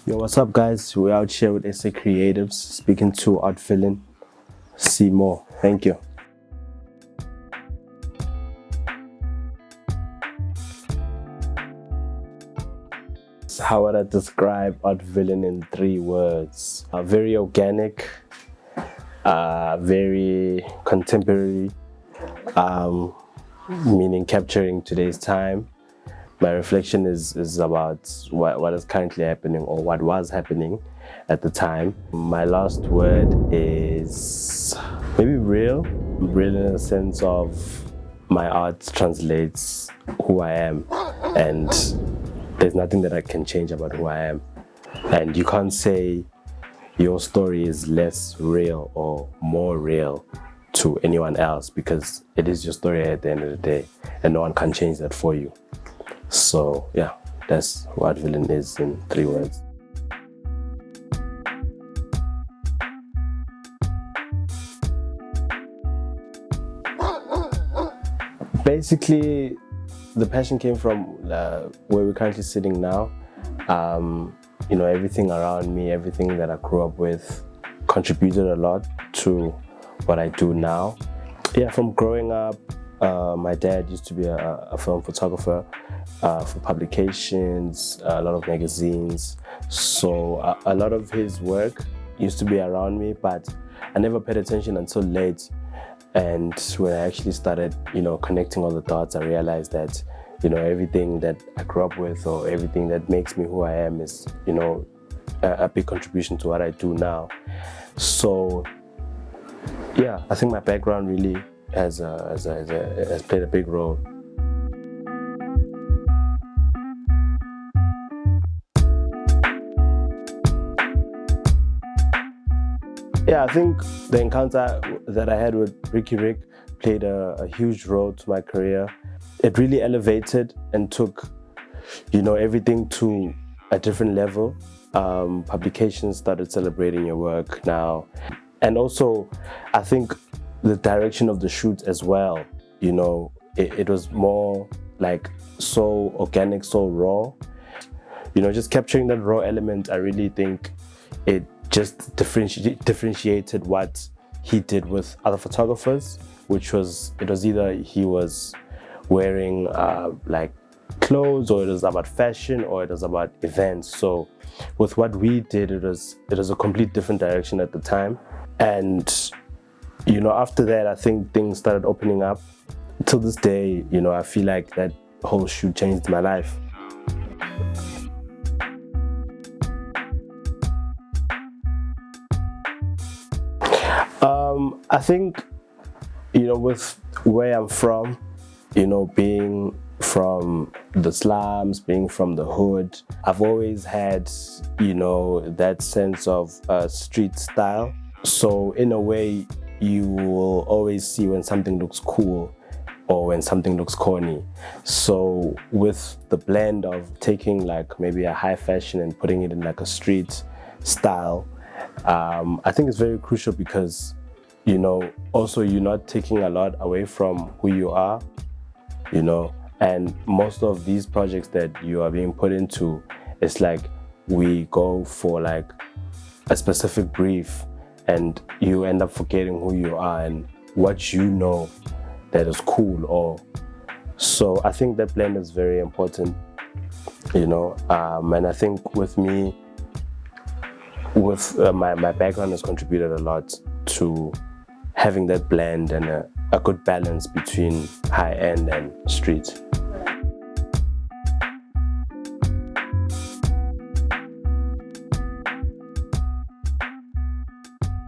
Yo, what's up, guys? We're out here with SA Creatives, speaking to Art Villian. See more. Thank you. How would I describe Art Villian in 3 words? Very organic, very contemporary, meaning capturing today's time. My reflection is about what is currently happening or what was happening at the time. My last word is maybe real in the sense of my art translates who I am, and there's nothing that I can change about who I am. And you can't say your story is less real or more real to anyone else, because it is your story at the end of the day, and no one can change that for you. So yeah, that's what Villian is in 3 words. Basically, the passion came from where we're currently sitting now. Everything around me, everything that I grew up with contributed a lot to what I do now. Yeah, from growing up, my dad used to be a film photographer for publications, a lot of magazines. So a lot of his work used to be around me, but I never paid attention until late. And when I actually started, connecting all the dots, I realized that, everything that I grew up with or everything that makes me who I am is, a big contribution to what I do now. So, yeah, I think my background really has played a big role. Yeah, I think the encounter that I had with Ricky Rick played a huge role to my career. It really elevated and took, everything to a different level. Publications started celebrating your work now. And also, I think the direction of the shoot as well, it was more like so organic, so raw. Just capturing that raw element, I really think it just differentiated what he did with other photographers, it was either he was wearing like clothes, or it was about fashion, or it was about events. So with what we did, it was a complete different direction at the time. And after that, I think things started opening up. Till this day, I feel like that whole shoot changed my life. I think, with where I'm from, being from the slums, being from the hood, I've always had, that sense of street style. So in a way, you will always see when something looks cool or when something looks corny. So with the blend of taking like maybe a high fashion and putting it in like a street style, I think it's very crucial because, also you're not taking a lot away from who you are, and most of these projects that you are being put into, it's like we go for like a specific brief and you end up forgetting who you are and what that is cool. So I think that blend is very important, and I think with me, my background has contributed a lot to having that blend and a good balance between high end and street.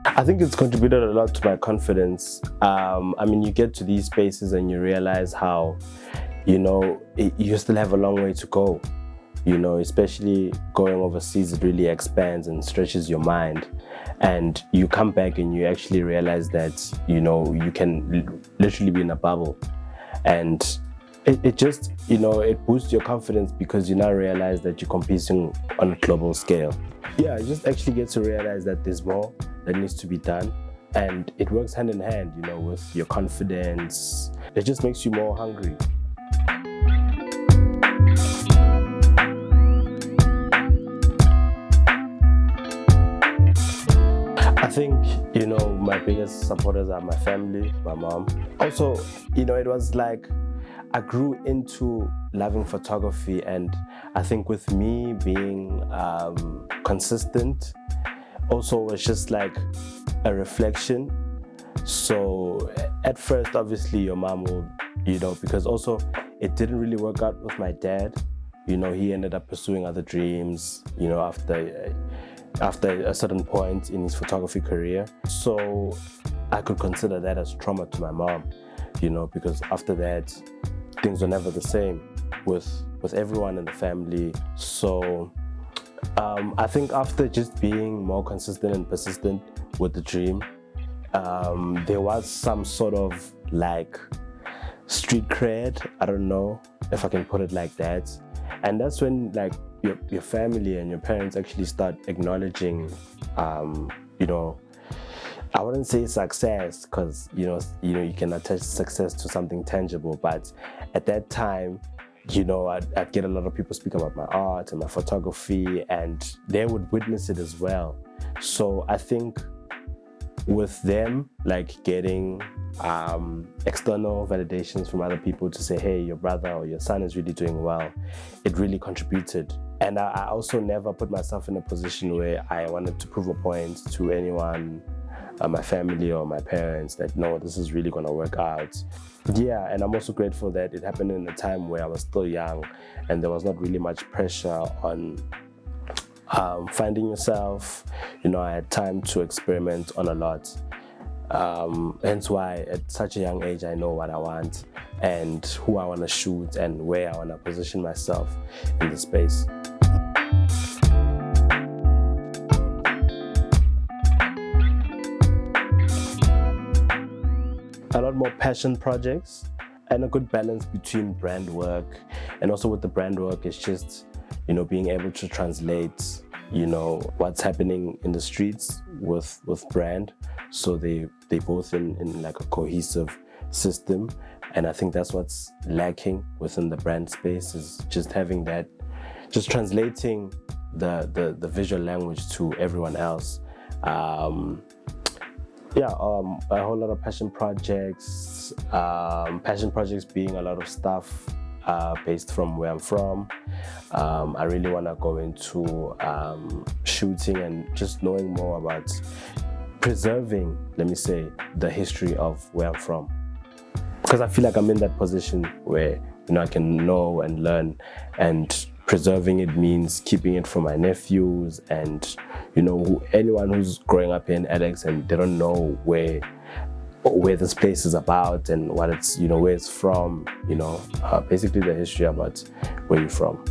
I think it's contributed a lot to my confidence. You get to these spaces and you realize how, you still have a long way to go. Especially going overseas, it really expands and stretches your mind. And you come back and you actually realize that, you can literally be in a bubble. And it just, it boosts your confidence because you now realize that you're competing on a global scale. Yeah, you just actually get to realize that there's more that needs to be done. And it works hand in hand, with your confidence. It just makes you more hungry. think, my biggest supporters are my family, my mom. Also, it was like I grew into loving photography, and I think with me being consistent, also was just like a reflection. So at first, obviously, your mom will, because also it didn't really work out with my dad. He ended up pursuing other dreams, after a certain point in his photography career. So I could consider that as trauma to my mom, because after that, things were never the same with everyone in the family. So I think after just being more consistent and persistent with the dream, there was some sort of like street cred. I don't know if I can put it like that. And that's when like your family and your parents actually start acknowledging, I wouldn't say success, because you can attach success to something tangible, but at that time, I'd get a lot of people speak about my art and my photography, and they would witness it as well. So I think with them, like getting external validations from other people to say, hey, your brother or your son is really doing well, it really contributed. And I also never put myself in a position where I wanted to prove a point to anyone, my family or my parents, that no, this is really gonna work out. Yeah, and I'm also grateful that it happened in a time where I was still young and there was not really much pressure on finding yourself. I had time to experiment on a lot. Hence why at such a young age I know what I want and who I want to shoot and where I want to position myself in the space. A lot more passion projects and a good balance between brand work, and also with the brand work it's just being able to translate what's happening in the streets with brand, so they both in like a cohesive system. And I think that's what's lacking within the brand space, is just having that, just translating the visual language to everyone else. A whole lot of passion projects being a lot of stuff based from where I'm from. I really want to go into shooting and just knowing more about preserving, let me say, the history of where I'm from, because I feel like I'm in that position where I can know and learn, and preserving it means keeping it for my nephews and anyone who's growing up in Alex and they don't know where this place is about and what it's where it's from, basically the history about where you're from.